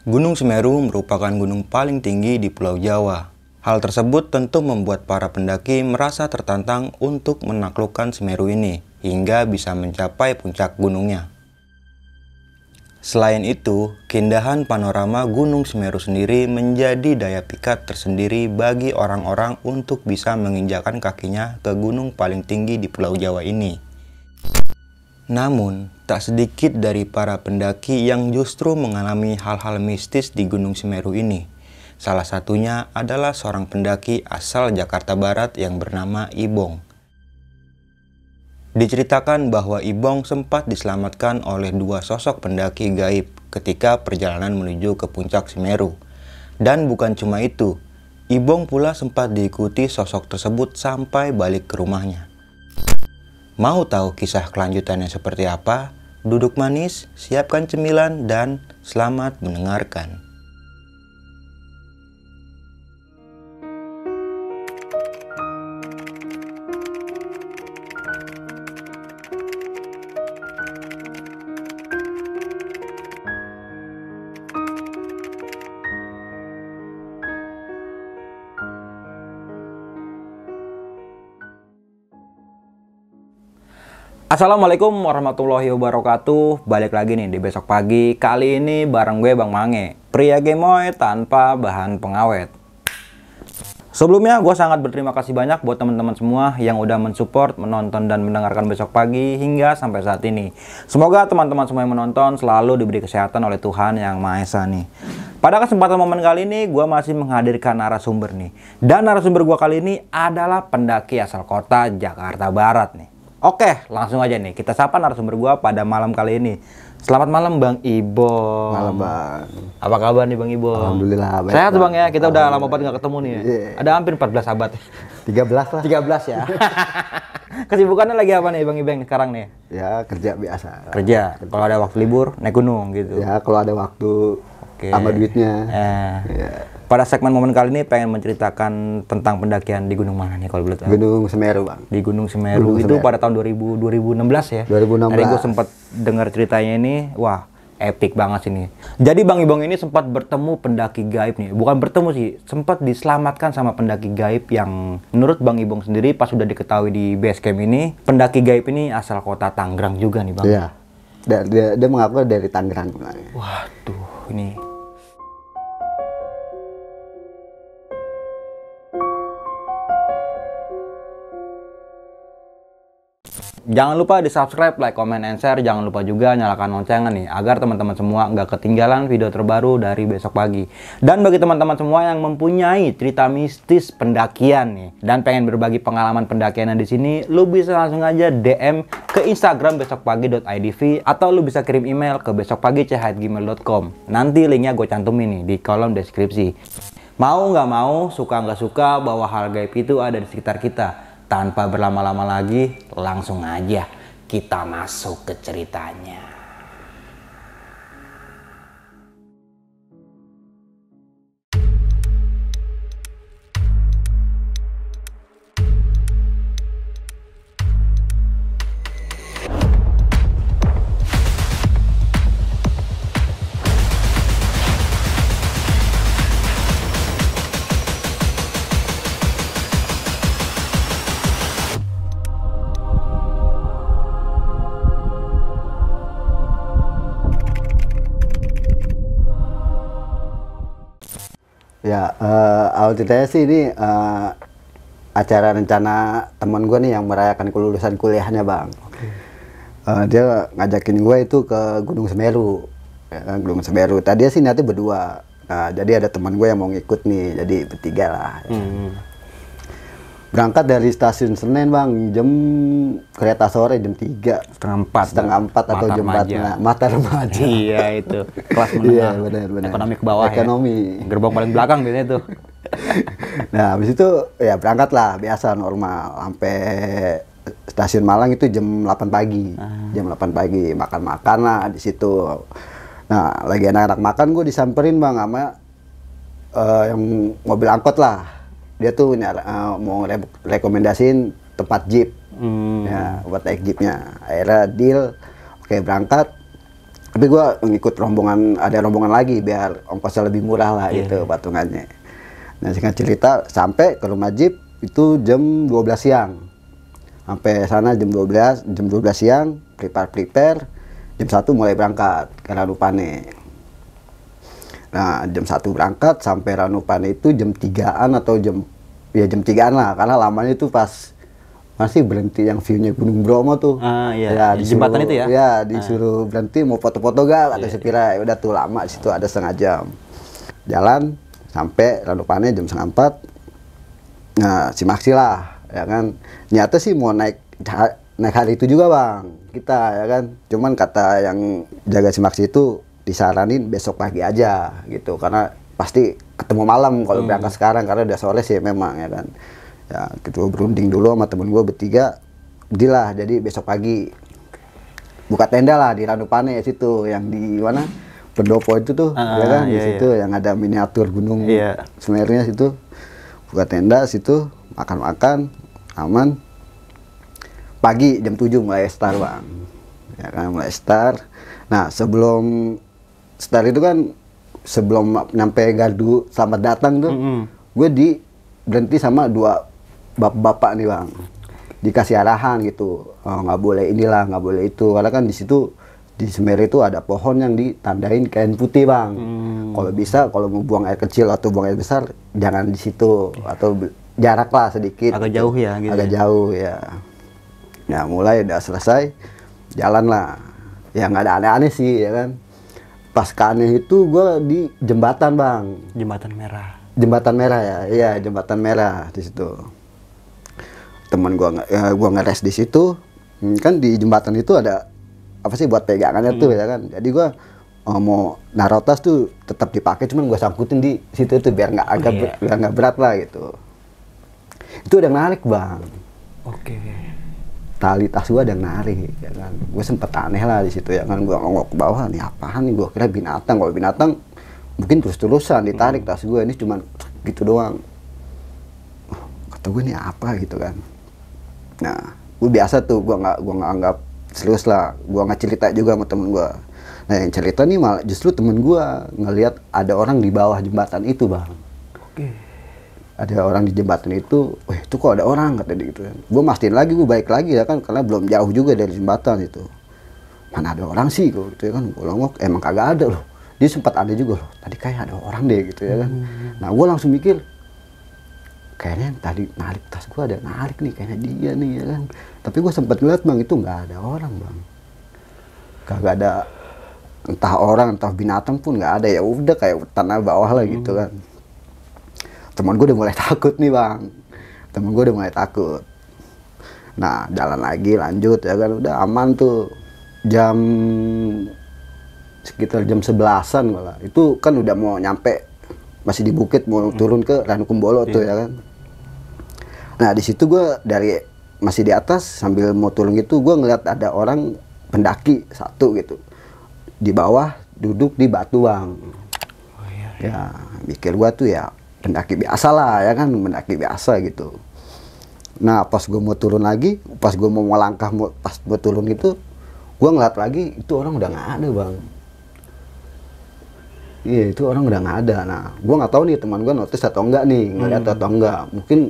Gunung Semeru merupakan gunung paling tinggi di Pulau Jawa. Hal tersebut tentu membuat para pendaki merasa tertantang untuk menaklukkan Semeru ini hingga bisa mencapai puncak gunungnya. Selain itu, keindahan panorama Gunung Semeru sendiri menjadi daya pikat tersendiri bagi orang-orang untuk bisa menginjakkan kakinya ke gunung paling tinggi di Pulau Jawa ini. Namun, tak sedikit dari para pendaki yang justru mengalami hal-hal mistis di Gunung Semeru ini. Salah satunya adalah seorang pendaki asal Jakarta Barat yang bernama Ibong. Diceritakan bahwa Ibong sempat diselamatkan oleh dua sosok pendaki gaib ketika perjalanan menuju ke puncak Semeru. Dan bukan cuma itu, Ibong pula sempat diikuti sosok tersebut sampai balik ke rumahnya. Mau tahu kisah kelanjutannya seperti apa? Duduk manis, siapkan cemilan, dan selamat mendengarkan. Assalamualaikum warahmatullahi wabarakatuh. Balik lagi nih di besok pagi. Kali ini bareng gue Bang Mange, pria gemoy tanpa bahan pengawet. Sebelumnya gue sangat berterima kasih banyak buat teman-teman semua yang udah mensupport, menonton dan mendengarkan besok pagi hingga sampai saat ini. Semoga teman-teman semua yang menonton selalu diberi kesehatan oleh Tuhan Yang Maha Esa nih. Pada kesempatan momen kali ini gue masih menghadirkan narasumber nih. Dan narasumber gue kali ini adalah pendaki asal kota Jakarta Barat nih. Oke, langsung aja nih. Kita sapa narasumber gua pada malam kali ini. Selamat malam Bang Ibong. Malam Bang. Apa kabar nih Bang Ibong? Alhamdulillah baik. Sehat Bang ya? Kita udah lama banget gak ketemu nih. Yeah. Ada hampir 14 abad. 13 lah. 13 ya. Kesibukannya lagi apa nih Bang Ibong sekarang nih? Ya kerja biasa. Kerja. Kalau ada waktu libur naik gunung gitu. Ya kalau ada waktu sama duitnya. Ya. Pada segmen momen kali ini pengen menceritakan tentang pendakian di gunung mana nih kalau boleh tahu? Gunung Semeru Bang. Di Gunung Semeru itu pada tahun 2016 ya? 2016. Tadi gue sempat dengar ceritanya ini, wah epic banget sih nih. Jadi Bang Ibong ini sempat bertemu pendaki gaib nih. Bukan bertemu sih, sempat diselamatkan sama pendaki gaib yang menurut Bang Ibong sendiri pas sudah diketahui di base camp ini, pendaki gaib ini asal kota Tangerang juga nih Bang. Iya. Dia mengaku dari Tangerang. Waduh, ini jangan lupa di subscribe, like, comment, and share. Jangan lupa juga nyalakan loncengnya nih agar teman-teman semua nggak ketinggalan video terbaru dari besok pagi. Dan bagi teman-teman semua yang mempunyai cerita mistis pendakian nih dan pengen berbagi pengalaman pendakiannya di sini, lu bisa langsung aja DM ke Instagram besokpagi.idv atau lu bisa kirim email ke besokpagi@gmail.com. Nanti linknya gue cantumin nih di kolom deskripsi. Mau nggak mau, suka nggak suka, bahwa hal gaib itu ada di sekitar kita. Tanpa berlama-lama lagi, langsung aja kita masuk ke ceritanya. Ya, awal ceritanya sih ini acara rencana teman gue nih yang merayakan kelulusan kuliahnya Bang. Dia ngajakin gue itu ke Gunung Semeru. Ya, kan, Gunung Semeru. Tadi sih nanti berdua. Nah, jadi ada teman gue yang mau ngikut nih, jadi bertiga lah. Ya. Berangkat dari stasiun Senen Bang, jam kereta sore jam 3. Setengah 4 atau jam 4. Mata remaja. Iya itu, kelas menengah. Iya benar. Ekonomi ke bawah Ekonomi. ya. Gerbong paling belakang biasanya tuh. Nah habis itu ya berangkat lah, biasa normal. Sampai stasiun Malang itu jam 8 pagi. Jam 8 pagi, makan-makan lah di situ. Nah lagi anak-anak makan, gue disamperin Bang sama yang mobil angkot lah. Dia tuh mau rekomendasiin tempat jeep, ya buat naik jeepnya. Akhirnya deal, oke berangkat. Tapi gue ngikut rombongan, ada rombongan lagi biar ongkosnya lebih murah lah gitu patungannya. Nah singkat cerita sampai ke rumah Jeep itu jam 12 siang. Sampai sana jam 12 siang, prepare, jam 1 mulai berangkat ke Ranupane. Nah jam 1 berangkat sampai Ranupane itu jam 3-an atau jam 3-an lah, karena lamanya itu pas masih berhenti yang view-nya Gunung Bromo tuh. Iya. Ya, Di jembatan itu ya? Ya, disuruh berhenti mau foto-foto gak atau sepira. Ya udah tuh lama di situ ada setengah jam. Jalan sampai Ranupane jam 3:30. Nah, Simaksi lah, ya kan. Nyata sih mau naik hari itu juga, Bang. Kita ya kan. Cuman kata yang jaga Simaksi itu disaranin besok pagi aja gitu, karena pasti ketemu malam kalau berangkat sekarang karena udah sore sih memang ya kan. Ya gitu berunding dulu sama temen gue bertiga, dilah jadi besok pagi buka tenda lah di Ranupane situ, yang di mana pendopo itu tuh ya kan, di situ yang ada miniatur gunung Semerunya situ, buka tenda situ, makan aman. Pagi jam 7 mulai start, Bang, ya kan, mulai start. Nah sebelum start itu kan, sebelum nyampe gardu selamat datang tuh, gue berhenti sama 2 bapak-bapak nih, Bang, dikasih arahan gitu, nggak boleh inilah, nggak boleh itu, karena kan di situ di Semeru itu ada pohon yang ditandain kain putih, Bang. Kalau bisa, kalau mau buang air kecil atau buang air besar jangan di situ, atau jarak lah sedikit, agak jauh ya gitu. Agak jauh ya. Nah mulai udah selesai jalan lah, ya nggak ada aneh-aneh sih ya kan. Pas ke aneh itu gue di jembatan, Bang. Jembatan merah Ya, iya jembatan merah di situ. Teman gua ngeres di situ, kan di jembatan itu ada apa sih buat pegangannya tuh ya kan. Jadi gua mau naruh tas tuh tetap dipakai, cuman gua sangkutin di situ tuh biar nggak berat lah gitu. Itu udah narik, Bang. Oke. Tali tas gua ada narik ya kan. Gua sempet aneh lah di situ ya kan. Gua ngomong ke bawah, nih apaan nih, gua kira binatang. Kalau binatang mungkin terus-terusan ditarik tas gue, ini cuman gitu doang. Kata gue, ini apa gitu kan. Nah gue biasa tuh, gue nggak anggap serius lah, gue nggak cerita juga sama temen gue. Nah yang cerita nih malah justru temen gue ngelihat ada orang di bawah jembatan itu, Bang. Oke. Ada orang di jembatan itu, wah itu kok ada orang, kata dia gitu kan. Gue mastiin lagi, gue balik lagi ya kan, karena belum jauh juga dari jembatan itu. Mana ada orang sih kok gitu ya kan. Gue ngomong emang kagak ada loh. Dia sempat ada juga loh, tadi kayak ada orang deh gitu ya kan. Nah gue langsung mikir, kayaknya yang tadi narik tas gue ada narik nih, kayaknya dia nih ya kan. Tapi gue sempat ngeliat, Bang, itu nggak ada orang, Bang. Kagak ada, entah orang entah binatang pun nggak ada. Ya udah kayak tanah bawah lah gitu kan. Teman gue udah mulai takut nih, Bang. Nah jalan lagi lanjut ya kan, udah aman tuh. Sekitar jam 11-an malah. Itu kan udah mau nyampe, masih di bukit, mau turun ke Ranukumbolo tuh ya kan. Nah di situ gue masih di atas sambil mau turun gitu, gue ngeliat ada orang pendaki satu gitu di bawah duduk di batu, Bang. Ya mikir gue tuh ya pendaki biasa lah ya kan, pendaki biasa gitu. Nah pas gue mau turun lagi, pas gue mau melangkah, pas gue turun itu, gue ngeliat lagi itu orang udah nggak ada, Bang. Iya itu orang udah nggak ada. Nah gue nggak tahu nih teman gue notice atau enggak nih, ngeliat atau enggak. Mungkin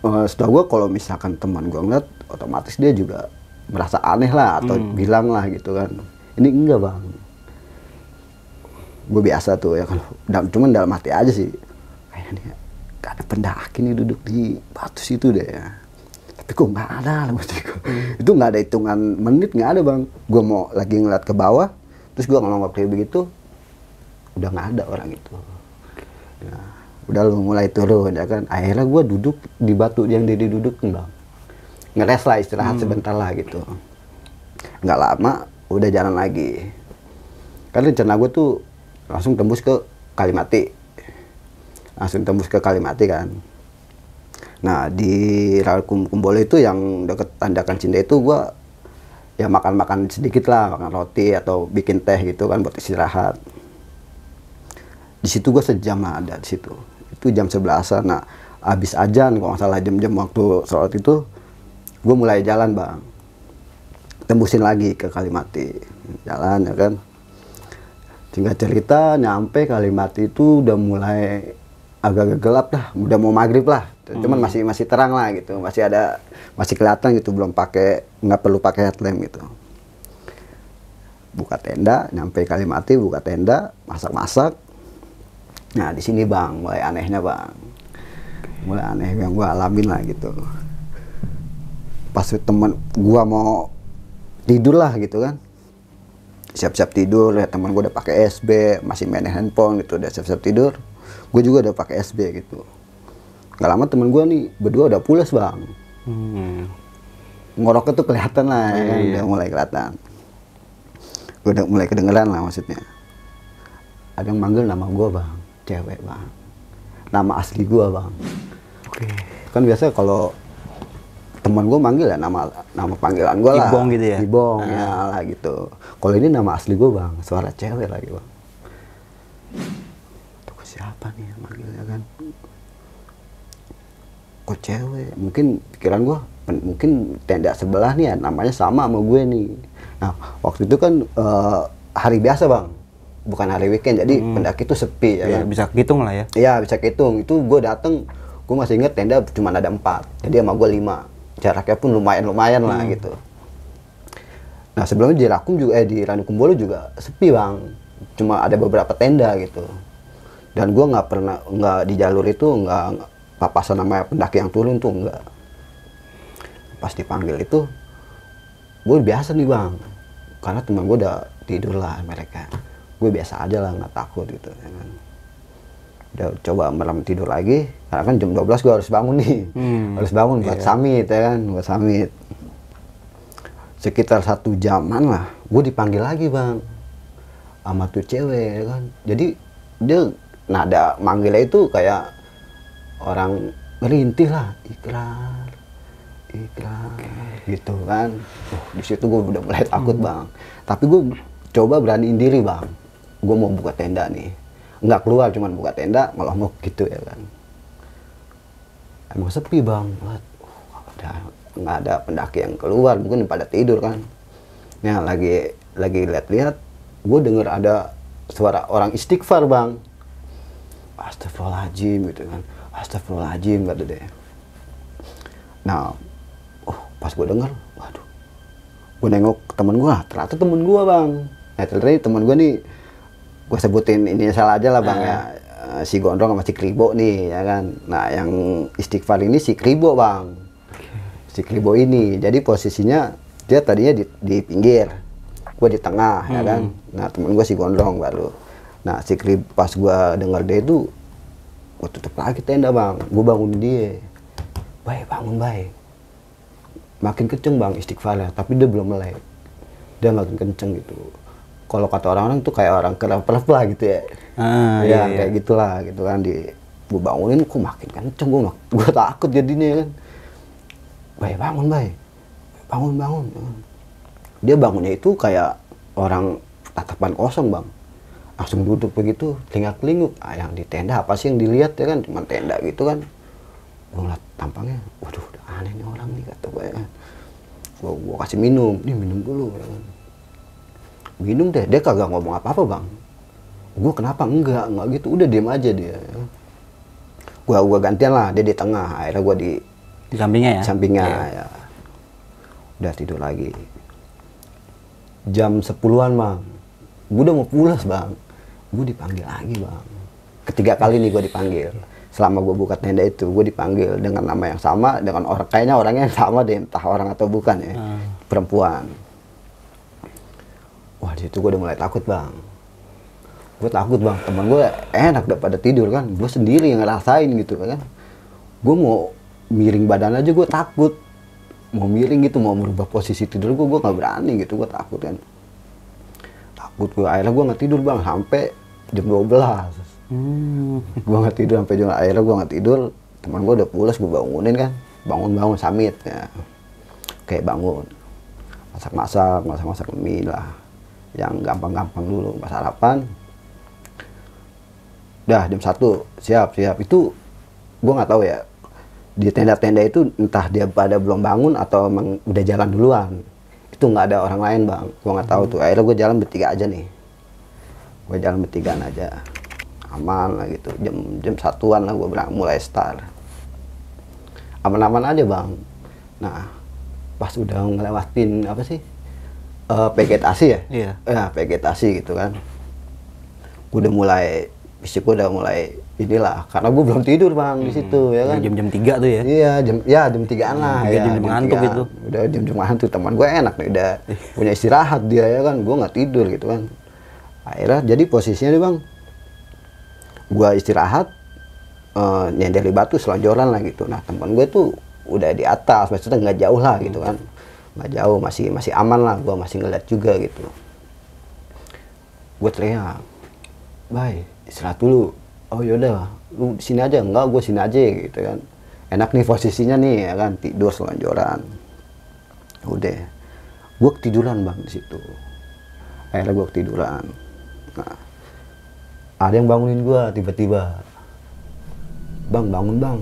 setahu gue kalau misalkan teman gue ngeliat, otomatis dia juga merasa aneh lah atau bilang lah gitu kan. Ini enggak, Bang. Gue biasa tuh ya kan, cuman dalam hati aja sih, kayaknya gak ada pendaki nih duduk di batu situ deh ya. Tapi kok nggak ada lah maksud gue. Itu nggak ada hitungan menit, nggak ada, Bang. Gue mau lagi ngeliat ke bawah, terus gue ngelongok kayak begitu, udah nggak ada orang itu. Nah, udah lu mulai turun ya kan. Akhirnya gue duduk di batu yang dia dudukin, Bang. Ngeres lah, istirahat sebentar lah gitu. Nggak lama udah jalan lagi. Karena rencana gue tuh langsung tembus ke Kalimati. Kan. Nah di Ranukumbolo itu yang deket Tanjakan Cinde itu gue ya makan sedikit lah, makan roti atau bikin teh gitu kan buat istirahat. Di situ gue sejam lah ada di situ. Itu jam 11-an. Nah habis ajan kalau nggak salah jam-jam waktu sholat itu, gue mulai jalan, Bang. Tembusin lagi ke Kalimati. jalan ya kan. Singkat cerita nyampe Kalimati itu udah mulai agak gelap lah, udah mau maghrib lah. Cuman masih terang lah gitu, masih kelihatan gitu, belum pakai, nggak perlu pakai headlamp gitu. Buka tenda, nyampe Kalimati buka tenda, masak-masak. Nah di sini bang, mulai anehnya bang, mulai aneh yang gua alamin lah gitu. Pas temen gua mau tidur lah gitu kan, siap-siap tidur, lihat teman gue udah pakai SB, masih main handphone gitu, udah siap-siap tidur. Gue juga udah pakai SB gitu. Gak lama temen gue nih berdua udah pulas bang. Ngoroknya tuh kelihatan lah, ya kan? Udah mulai kelihatan. Gue udah mulai kedengeran lah maksudnya. Ada yang manggil nama gue bang, cewek bang. Nama asli gue bang. Kan biasa kalau teman gue manggil ya nama panggilan gue lah. Ibong gitu ya? Ibong ya lah gitu. Kalau ini nama asli gue bang, suara cewek lagi bang. Tuh siapa nih yang manggilnya kan? Kok cewek? Mungkin pikiran gue, mungkin tenda sebelah nih ya namanya sama sama gue nih. Nah waktu itu kan hari biasa bang, bukan hari weekend, jadi pendaki itu sepi ya kan? Bisa hitung lah ya? Iya bisa hitung. Itu gue dateng, gue masih inget tenda cuma ada 4, jadi sama gue 5. Jaraknya pun lumayan lah gitu. Nah sebelumnya di Rakum juga, di Ranukumbolo juga sepi bang, cuma ada beberapa tenda gitu. Dan gue nggak di jalur itu nggak papasan sama pendaki yang turun tuh nggak. Pas dipanggil itu, gue biasa nih bang, karena teman gue udah tidur lah mereka. Gue biasa aja lah, nggak takut gitu. Ya kan. Udah coba malam tidur lagi, karena kan jam 12 gue harus bangun nih, harus bangun buat summit ya kan, buat summit. Sekitar 1 jaman lah, gue dipanggil lagi bang, sama tuh cewek ya kan. Jadi dia nada manggilnya itu kayak orang merintih lah, ikrar gitu kan. Di situ gue udah mulai takut bang, tapi gue coba beraniin diri bang, gue mau buka tenda nih. Nggak keluar, cuman buka tenda ngelongok gitu ya kan. Emang sepi bang, nggak ada pendaki yang keluar, mungkin pada tidur kan. Nah lagi lihat-lihat, gue denger ada suara orang istighfar bang. Astagfirullahaladzim gitu kan, astagfirullahaladzim kata deh. Nah, pas gue denger, waduh, gue nengok temen gue, ternyata temen gue bang. Nah ternyata temen gue nih, gue sebutin ini salah aja lah bang ya, si Gondrong sama si Kribo nih ya kan. Nah yang istighfar ini si Kribo bang, si Kribo ini. Jadi posisinya dia tadinya di pinggir, gue di tengah ya kan. Nah temen gue si Gondrong baru. Nah si Kribo pas gue denger dia itu, gue tutup lagi tenda bang, gue bangun dia. Baik bangun baik. Makin kenceng bang istighfarnya, tapi dia belum melek. Dia makin kenceng gitu. Kalau kata orang-orang tuh kayak orang kelep lah gitu ya. Iya. Kayak gitulah gitu kan. Gue bangunin kok makin kenceng, gue takut jadinya kan. Bay bangun bay, bangun. Dia bangunnya itu kayak orang tatapan kosong bang. Langsung duduk begitu, telingak-telinguk. Yang di tenda apa sih yang dilihat ya kan, cuma tenda gitu kan. Gue ngeliat tampangnya, waduh udah aneh nih orang nih kata gue ya kan. Gue kasih minum, nih minum dulu ya kan. Minum deh, dia kagak ngomong apa-apa bang. Gue kenapa enggak gitu, udah diem aja dia. Gue gantian lah, dia di tengah, akhirnya gue di sampingnya ya. Sampingnya ya. Udah tidur lagi. Jam 10-an bang, gue udah mau pulas bang. Gue dipanggil lagi bang. Ketiga kali nih gue dipanggil. Selama gue buka tenda itu, gue dipanggil dengan nama yang sama, dengan orang, kayaknya orangnya yang sama deh, entah orang atau bukan ya, perempuan. Wah di situ gue udah mulai takut bang. Gue takut bang, teman gue enak udah pada tidur kan, gue sendiri yang ngerasain gitu kan. Gue mau miring badan aja gue takut, mau miring gitu, mau merubah posisi tidur gue nggak berani gitu, gue takut kan. Takut gue, akhirnya gue nggak tidur bang sampai jam 12. Gue nggak tidur sampai jam, akhirnya gue nggak tidur. Teman gue udah pulas, gue bangunin kan, bangun summit ya. Kayak bangun, masak mie lah, yang gampang-gampang dulu, pas sarapan. Udah jam 1 siap itu. Gue nggak tahu ya, di tenda-tenda itu entah dia pada belum bangun atau emang udah jalan duluan. itu nggak ada orang lain bang, gue nggak tahu tuh. Akhirnya gue jalan bertiga aja nih, gue jalan bertigaan aja, aman lah gitu. Jam satuan lah gue mulai start, aman-aman aja bang. Nah pas udah ngelewatin apa sih, vegetasi ya, Iya. ya vegetasi gitu kan, gue udah mulai, fisik gue udah mulai inilah, karena gue belum tidur bang di situ ya kan. Jam-jam 3 tuh ya. Iya, jam 3-an lah. Jam Ya, jam ngantuk 3-an. gitu. Udah jam ngantuk, teman gue enak nih, udah punya istirahat dia ya kan, gue nggak tidur gitu kan. Akhirnya jadi posisinya nih bang, gue istirahat, nyender di batu, selonjoran lah gitu. Nah teman gue tuh udah di atas, maksudnya nggak jauh lah gitu kan, nggak jauh, masih aman lah, gue masih ngeliat juga gitu. Gue teriak, "Bay, istirahat dulu." "Oh yaudah, lu sini aja." "Enggak, gue sini aja," gitu kan. Enak nih posisinya nih ya kan, tidur selonjoran. Udah, gue ketiduran bang di situ. Akhirnya gue ketiduran. Nah, ada yang bangunin gue tiba-tiba. "Bang, bangun bang."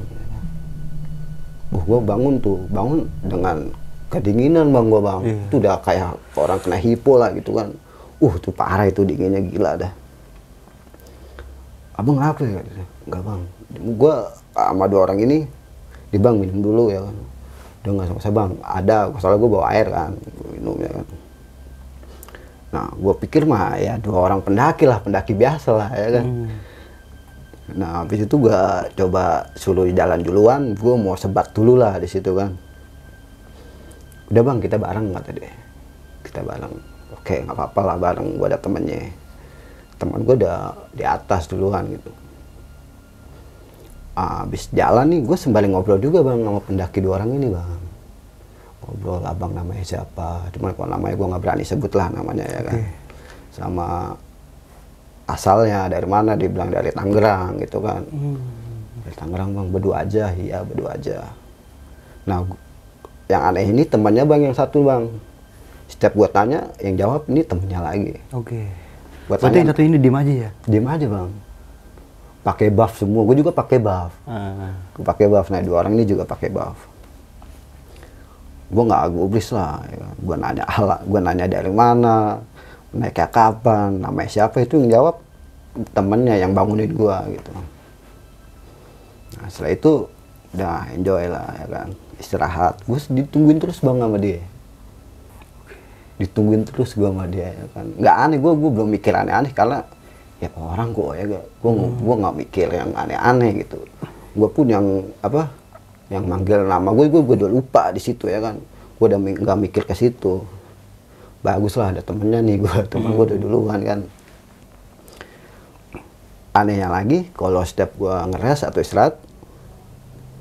Gue bangun dengan kedinginan bang, gue bang. Iya. Itu udah kayak orang kena hipo lah gitu kan. Tuh parah itu, dinginnya gila dah. "Abang apa ya?" "Enggak bang, gue sama 2 orang ini di bang minum dulu ya kan." "Udah nggak usah bang, ada, soalnya gue bawa air kan, gua minum ya kan." Nah gue pikir mah ya 2 orang pendaki lah, pendaki biasa lah ya kan. Nah habis itu gue coba suruh jalan duluan, gue mau sebat dulu lah di situ kan. "Udah bang, kita bareng," kata dia. "Kita bareng." "Oke, nggak apa-apa lah bareng, gue ada temennya." Teman gue udah di atas duluan gitu. Habis jalan nih, gue sembari ngobrol juga bang sama pendaki 2 orang ini bang. Ngobrol, "Abang namanya siapa?" Cuman kalau namanya gue nggak berani sebut lah namanya ya kan. Sama asalnya dari mana, dibilang dari Tangerang gitu kan. "Dari Tangerang bang, berdua aja." "Iya berdua aja." Nah yang aneh ini temannya bang yang satu bang. Setiap gue tanya, yang jawab ini temennya lagi. Oke. Buat Berarti yang tanya, satu ini diem aja ya? diem aja bang. Pakai buff semua, gue juga pakai buff. Gue pakai buff, nah 2 orang ini juga pakai buff. Gue nggak gubris lah, ya. Gue nanya dari mana, naiknya kapan, namanya siapa, itu yang jawab temennya yang bangunin gue gitu. Nah setelah itu udah enjoy lah ya kan, istirahat. Gue ditungguin terus bang sama dia. Ditungguin terus gue sama dia ya kan. Nggak aneh, gue belum mikir aneh-aneh karena ya orang gue ya, gue nggak mikir yang aneh-aneh gitu. Gue pun yang apa, yang manggil nama gue udah lupa di situ ya kan. Gue udah nggak mikir ke situ. Bagus lah ada temennya nih, temen gue udah duluan kan. Anehnya lagi, kalau setiap gue ngeres atau istirahat,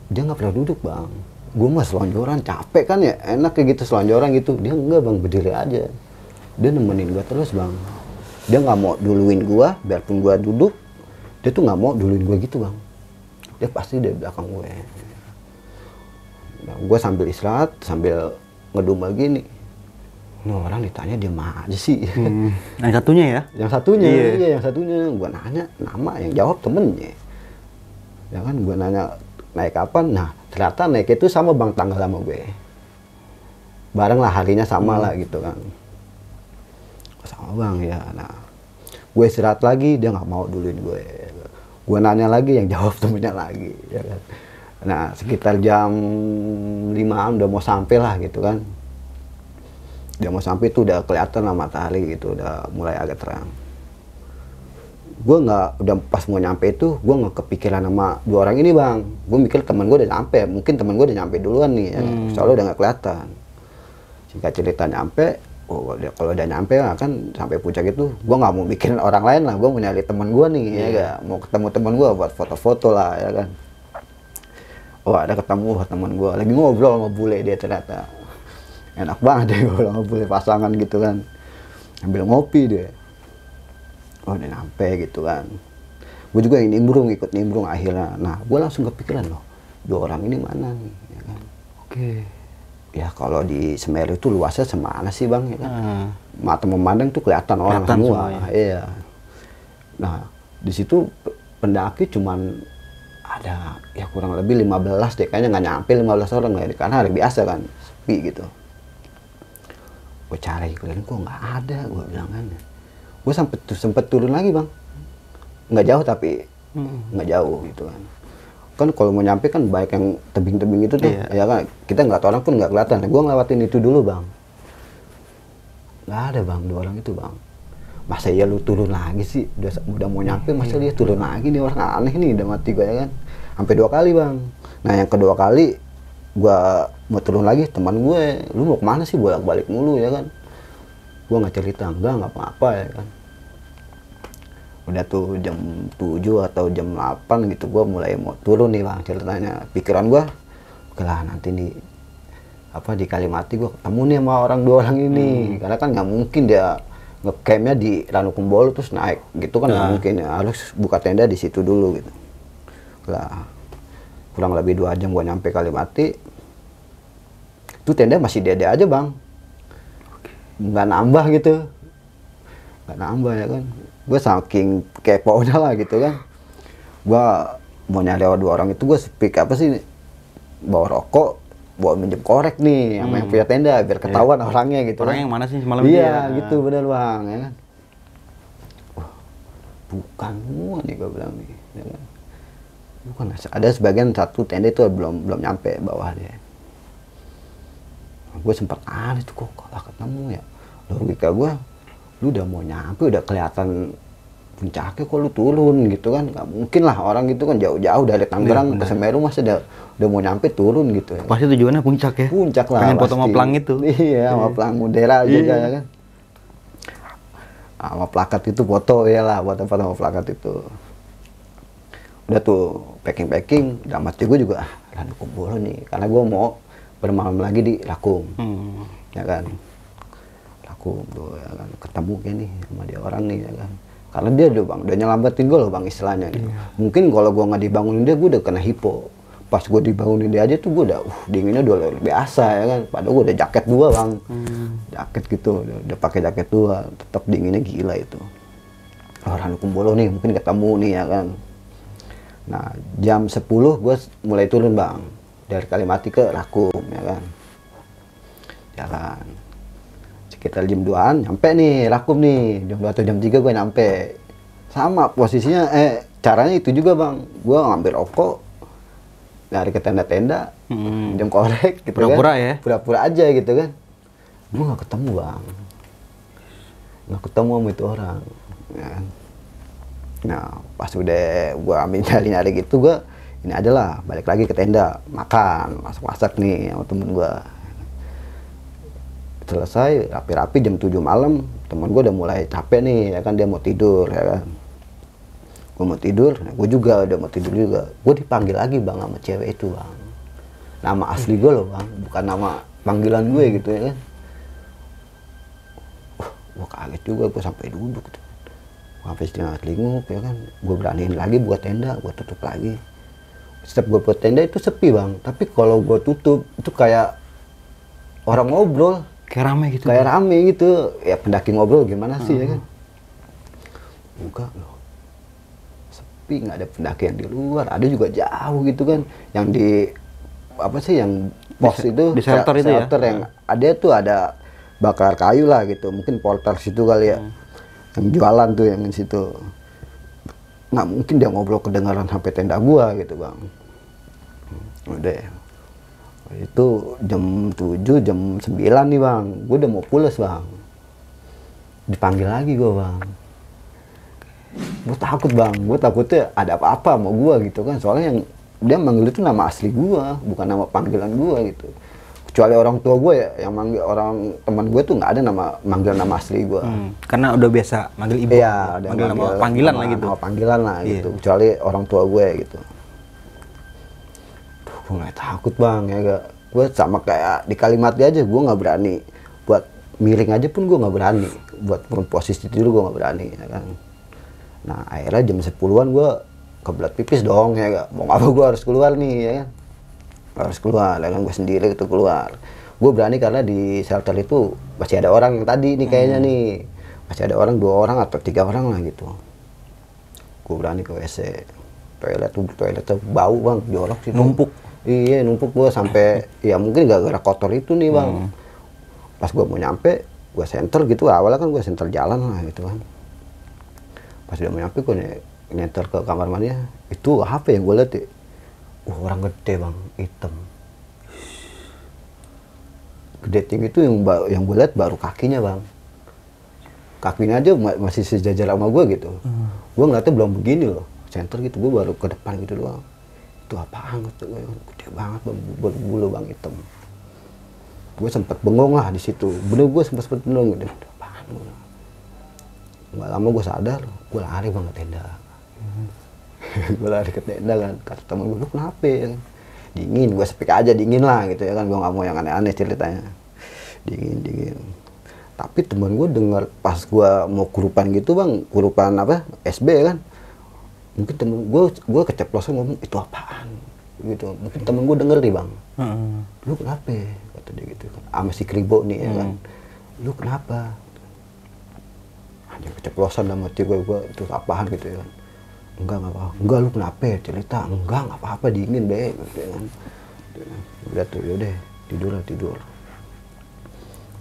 dia nggak pernah duduk bang. Gue mah selonjoran, capek kan ya, enak kayak gitu selonjoran gitu. Dia enggak bang, berdiri aja. Dia nemenin gue terus bang. Dia nggak mau duluin gue, biarpun gue duduk, dia tuh nggak mau duluin gue gitu bang. Dia pasti dari belakang gue. Nah, gue sambil istirahat, sambil ngedumel gini. Ini orang ditanya dia aja sih. Yang satunya ya? Yang satunya, Iya. iya yang satunya. Gue nanya nama, yang jawab temennya. Ya kan, gue nanya naik kapan, nah ternyata naik itu sama bang tanggal sama gue. Bareng lah, harinya sama lah gitu kan. Sama bang ya, nah gue istirahat lagi, dia nggak mau duluin gue. Gue nanya lagi, yang jawab temennya lagi. Ya kan. Nah sekitar jam 5-an udah mau sampai lah gitu kan. Dia mau sampai itu udah kelihatan lah matahari gitu, udah mulai agak terang. Gue udah pas mau nyampe itu, gue nggak kepikiran sama 2 orang ini bang. Gue mikir teman gue udah nyampe, mungkin teman gue udah nyampe duluan nih, ya. Soalnya udah nggak kelihatan. Singkat cerita nyampe, kalau udah nyampe kan sampai puncak itu, gue nggak mau mikirin orang lain lah, gue mau nyari teman gue nih, ya gak? Mau ketemu teman gue buat foto-foto lah, ya kan. Ada ketemu teman gue, lagi ngobrol sama bule dia ternyata. Enak banget dia ngobrol sama bule pasangan gitu kan. Ambil ngopi dia. Udah nyampe gitu kan. Gue juga yang ikut nimbrung akhirnya. Nah, gue langsung kepikiran loh, 2 orang ini mana nih, ya kan. Oke. Ya kalau di Semeru itu luasnya semana sih bang, ya kan. Mata memandang tuh kelihatan orang semua. semuanya. Iya. Nah, di situ pendaki cuman ada ya kurang lebih 15 deh, kayaknya nggak nyampe 15 orang ya, karena hari biasa kan, sepi gitu. Gue cari keliling kok nggak ada, gue bilang kan. Gue sempet turun lagi bang, nggak jauh tapi nggak jauh gitu kan. Kan kalau mau nyampe kan baik yang tebing-tebing itu tuh, ya kan kita nggak tahu orang pun nggak kelihatan. Gue ngelewatin itu dulu bang, nggak ada bang 2 orang itu bang. Masa ya lu turun lagi sih, udah mau nyampe masa dia turun lagi, nih orang aneh nih, udah mati gue ya kan. Sampai 2 kali bang. Nah yang kedua kali gue mau turun lagi, teman gue, lu mau kemana sih, bolak-balik mulu ya kan. Gue nggak cerita, nggak apa-apa ya kan. Udah tuh jam 7 atau jam 8 gitu, gue mulai mau turun nih bang ceritanya. Pikiran gue, oke lah nanti di Kalimati gue ketemu nih sama 2 orang ini. Karena kan nggak mungkin dia ngecampnya di Ranukumbolo terus naik gitu kan, nggak mungkin ya. Harus buka tenda di situ dulu gitu. Lah kurang lebih 2 jam gue nyampe Kalimati. Itu tenda masih dede aja bang, nggak nambah gitu, nggak nambah ya kan. Gue saking kepo udah lah gitu kan. Gue mau nyari 2 orang itu, gue speak apa sih, bawa rokok, bawa minjem korek nih sama yang punya tenda biar ketahuan orangnya gitu. Orang kan. yang mana sih semalam Iya gitu bener bang ya kan. Bukan semua nih gue bilang nih ya kan. Bukan, ada sebagian satu tenda itu belum nyampe bawah dia. Gue sempat aneh tuh, kok gak ketemu ya. Logika gue, lu udah mau nyampe, udah kelihatan puncaknya, kok lu turun gitu kan. Gak mungkin lah, orang gitu kan jauh-jauh dari Tangerang ke Semeru, masa udah mau nyampe turun gitu ya. Pasti tujuannya puncak ya? Puncak lah. Pengen foto sama pelang itu. Iya, sama pelang Mudera juga ya kan. Sama plakat itu foto ya lah, foto-foto sama plakat itu. Udah tuh packing, udah mati gue juga, Ranukumbolo nih. Karena gue mau bermalam lagi di Lakum, ya kan. Lakum tuh ya kan, ketemu kayak nih sama dia orang nih ya kan. Karena dia udah nyelamatin gue loh bang istilahnya. Gitu. Mungkin kalau gue nggak dibangunin dia, gue udah kena hipo. Pas gue dibangunin dia aja tuh gue udah, dinginnya udah luar biasa ya kan. Padahal gue udah jaket 2 bang, jaket gitu, udah pakai jaket 2, tetap dinginnya gila itu. Ranukumbolo nih, mungkin ketemu nih ya kan. Nah jam 10 gue mulai turun bang. Dari Kalimati ke Lakum ya kan. Jalan sekitar jam 2-an nyampe nih Lakum nih, jam 2 atau jam 3 gue nyampe. Sama posisinya, caranya itu juga bang. Gue ngambil rokok dari ke tenda-tenda, jam korek gitu pura-pura kan. Ya? Pura-pura aja gitu kan. Gue gak ketemu bang, gak ketemu sama itu orang ya kan. Nah pas udah gue ambil nyari-nyari gitu, gue ini adalah balik lagi ke tenda, makan, masak-masak nih sama temen gue. Selesai rapi-rapi jam 7 malam, temen gue udah mulai capek nih ya kan, dia mau tidur ya kan. Gue mau tidur, gue juga udah mau tidur juga. Gue dipanggil lagi bang sama cewek itu bang. Nama asli gue loh bang, bukan nama panggilan gue gitu ya kan. Gue kaget juga, gue sampai duduk tuh. Sampai setengah telinguk ya kan. Gue beraniin lagi buat tenda, gue tutup lagi. Setiap gue buat tenda itu sepi bang, tapi kalau gue tutup itu kayak orang ngobrol, kayak rame gitu. Kayak rame gitu, ya pendaki ngobrol gimana sih ya kan? Enggak loh, sepi, nggak ada pendaki yang di luar. Ada juga jauh gitu kan, yang di apa sih yang pos itu di shelter itu ya? Yang ada tuh ada bakar kayu lah gitu, mungkin porter situ kali ya, yang jualan tuh yang di situ. Nggak mungkin dia ngobrol kedengaran sampai tenda gua gitu bang. Udah itu jam 7, jam 9 nih bang, gua udah mau pulas bang, dipanggil lagi gua bang. Gua takut bang, gua takutnya ada apa-apa sama gua gitu kan, soalnya yang dia manggil itu nama asli gua, bukan nama panggilan gua gitu. Kecuali orang tua gue ya, yang manggil orang teman gue tuh nggak ada manggil nama asli gue. Karena udah biasa manggil ibu. Iya, manggil nama panggilan lah gitu. Nama panggilan lah gitu. Kecuali orang tua gue gitu. Duh, gue nggak takut bang ya gak. Gue sama kayak di Kalimati aja, gue nggak berani. Buat miring aja pun gue nggak berani. Buat posisi tidur gue nggak berani ya kan. Nah akhirnya jam 10-an gue kebelet pipis dong ya gak. Mau apa gue harus keluar nih ya kan. Harus keluar, ya kan gue sendiri itu keluar. Gue berani karena di shelter itu masih ada orang yang tadi nih kayaknya nih. Masih ada orang, 2 orang atau 3 orang lah gitu. Gue berani ke WC. Toiletnya bau bang, jorok sih. Numpuk? Iya numpuk gue sampai, ya mungkin gara-gara kotor itu nih bang. Pas gue mau nyampe, Gue senter gitu, awalnya kan gue senter jalan lah gitu kan. Pas udah mau nyampe gue nyenter ke kamar mandinya, itu HP yang gue liat ya, orang gede bang, hitam. Gede tinggi itu yang gue liat baru kakinya bang. Kakinya aja masih sejajar sama gue gitu. Gue ngeliatnya belum begini loh, center gitu, gue baru ke depan gitu doang. Itu apaan gitu, gede banget bang, berbulu bang, hitam. Gue sempet bengong lah di situ, bener gue sempet bengong gitu, apaan gue. Nggak lama gue sadar, gue lari bang ke tenda. Gue lari ke tenda kan, kata temen gue, lu kenapa ya? Dingin, gue speak aja dingin lah gitu ya kan, gue nggak mau yang aneh-aneh ceritanya. Dingin. Tapi temen gue denger pas gue mau kurupan gitu bang, kurupan apa, SB kan. Mungkin temen gue keceplosan ngomong, itu apaan? Gitu, mungkin temen gue denger nih bang. Lu kenapa? Kata dia gitu kan, sama si Kribo nih ya kan. Lu kenapa? Hanya keceplosan dalam hati gue, itu apaan gitu ya kan. Enggak apa-apa. Enggak, lu kenapa? Cerita. Enggak apa-apa, dingin deh gitu ya kan. Udah tuh, yaudah,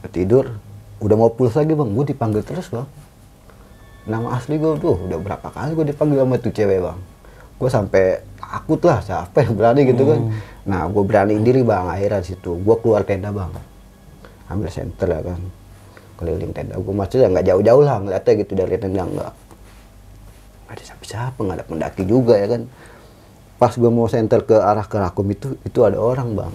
tidur. Udah mau pulas lagi bang, gue dipanggil terus bang. Nama asli gue tuh, udah berapa kali gue dipanggil sama tuh cewek bang. Gue sampai takut lah, siapa yang berani gitu kan. Nah, gue beraniin diri bang, akhirnya situ. Gue keluar tenda bang, ambil senter ya kan. Keliling tenda, gue maksudnya nggak jauh-jauh lah, ngeliatnya gitu dari tenda nggak ada siapa-siapa, nggak ada pendaki juga ya kan. Pas gue mau senter ke arah ke Rakum itu ada orang bang.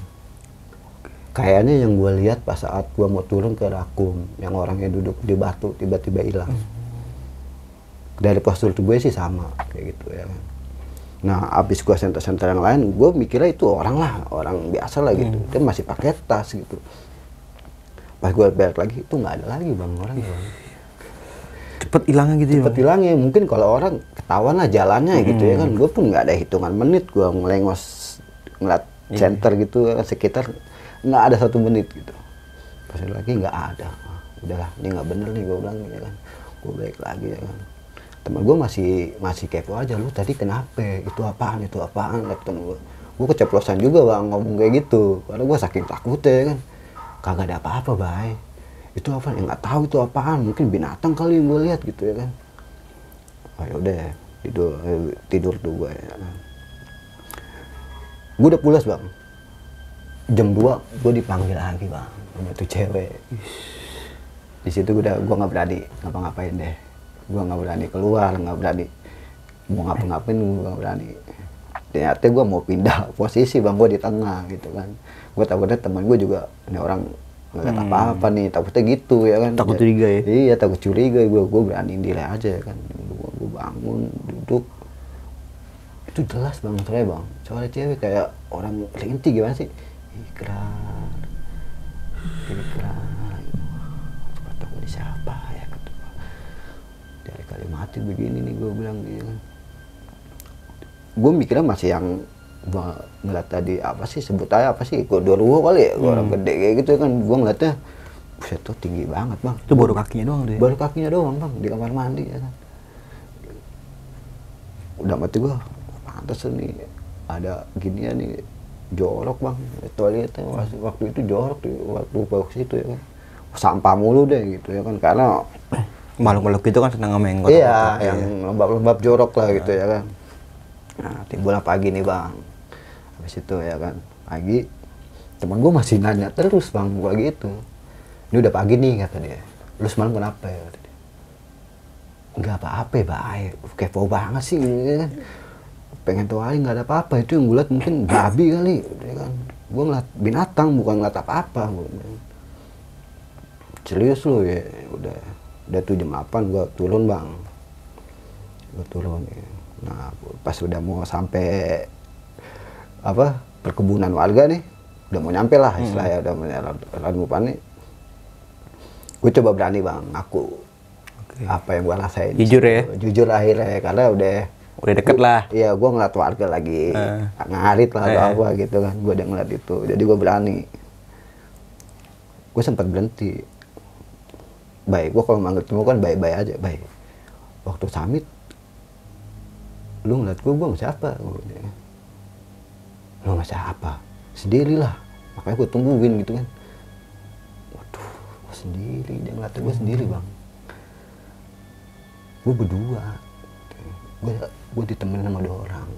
Kayaknya yang gue lihat pas saat gue mau turun ke Rakum, yang orangnya duduk di batu tiba-tiba hilang. Dari postur tubuhnya sih sama kayak gitu ya kan. Nah, abis gue senter-senter yang lain, gue mikirnya itu orang lah, orang biasa lah gitu. Dia masih pakai tas gitu. Pas gue balik lagi, itu nggak ada lagi bang orang bang. Cepet hilangnya gitu ya? Cepet hilangnya, mungkin kalau orang ketahuan lah jalannya gitu ya kan. Gue pun nggak ada hitungan menit, gue ngelengos ngeliat center gitu sekitar, nggak ada 1 menit gitu. Pas lagi nggak ada, udahlah ini nggak bener nih gue bilang ya kan. Gue balik lagi ya kan. Temen gue masih kepo aja, lu tadi kenapa? Itu apaan? Kata temen gue keceplosan juga bang ngomong kayak gitu, karena gue saking takutnya ya kan. Kagak ada apa-apa bay. Itu apa? Ya nggak tahu itu apaan, mungkin binatang kali yang gue lihat gitu ya kan. Oh yaudah, tidur tuh gue ya kan. Gue udah pulas bang. Jam 2 gue dipanggil lagi bang sama tuh cewek. Di situ gue nggak berani ngapa-ngapain deh. Gue nggak berani keluar, nggak berani mau ngapa-ngapain, gue nggak berani. Ternyata gue mau pindah posisi bang, gue di tengah gitu kan. Gue takutnya teman gue juga, ini orang nggak apa-apa nih, takutnya gitu ya kan. Takut curiga ya? Iya, takut curiga. Gue beraniin diri aja ya kan. Gue bangun, duduk. Itu jelas bang, soalnya cewek kayak orang rinti gimana sih? Ikrar. Kata gue ini siapa ya? Kata gue. Dari kali mati begini nih gue bilang gitu kan. Gue mikirnya masih yang gue ngeliat tadi apa sih, sebut aja apa sih, Gondoruo kali ya, orang gede kayak gitu kan. Gue ngeliatnya, buset tuh tinggi banget bang. Itu baru kakinya doang tuh ya? Baru kakinya doang bang, di kamar mandi ya kan. Udah mati gue, pantas nih ada ginian nih, jorok bang, toiletnya waktu itu jorok tuh, waktu bau situ ya kan. Sampah mulu deh gitu ya kan, karena makhluk-makhluk itu kan senang sama yang iya, yang lembab-lembab jorok lah gitu ya kan. Nah, timbullah pagi nih bang. Habis itu ya kan, pagi teman gue masih nanya terus bang gue gitu. Ini udah pagi nih kata dia. Lu semalam kenapa ya? Kata dia. Enggak apa-apa baik. Kepo banget sih gitu kan. Pengen tahu aja nggak ada apa-apa. Itu yang gue liat mungkin babi kali ya kan. Gue ngeliat binatang bukan ngeliat apa-apa. Serius lu ya. Udah tuh jam 8 gue turun bang. Gue turun ya. Nah, pas udah mau sampai apa perkebunan warga nih, udah mau nyampe lah istilahnya, udah mau nih, gue coba berani bang, aku apa yang gue rasain. Jujur ya? Jujur akhirnya, karena udah deket lah. Iya, gue ngeliat warga lagi ngarit lah atau apa gitu kan, gue udah ngeliat itu, jadi gue berani. Gue sempat berhenti. Baik, gue kalau manggil temu kan baik-baik aja, baik. Waktu summit lu ngeliat gue sama siapa? Lu sama siapa? Sendirilah. Makanya gue tungguin gitu kan. Waduh, gue sendiri, dia ngeliatin gue sendiri bang. Gue berdua, gue ditemenin sama 2 orang.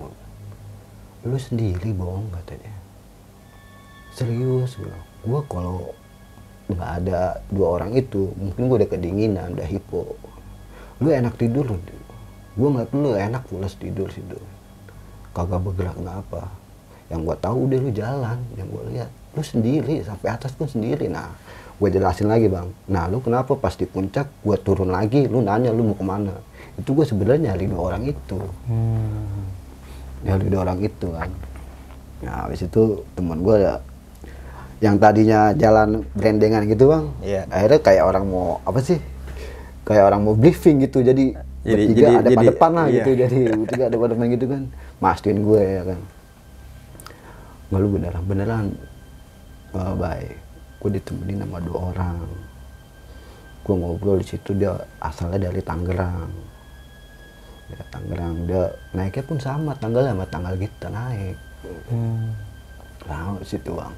Lu sendiri Bong, katanya. Serius, gue kalau nggak ada 2 orang itu, mungkin gue udah kedinginan, udah hipo. Lu enak tidur, gue ngeliat lu enak pulas tidur situ, kagak bergerak nggak apa. Yang gue tahu udah lu jalan, yang gue lihat lu sendiri sampai atas pun sendiri. Nah, gue jelasin lagi bang. Nah, lu kenapa pas di puncak gue turun lagi, lu nanya lu mau kemana? Itu gue sebenarnya nyari 2 orang itu, nyari 2 orang itu kan. Nah, habis itu teman gue ada yang tadinya jalan berendengan gitu bang, akhirnya kayak orang mau apa sih? Kayak orang mau briefing gitu, jadi bertiga ada pada depan lah gitu, jadi bertiga ada pada depan gitu kan, mastiin gue ya kan. Nggak, lu beneran baik, gue ditemenin sama 2 orang, gue ngobrol di situ. Dia asalnya dari Tangerang, dia naiknya pun sama tanggalnya sama tanggal kita naik. Nah di situ bang,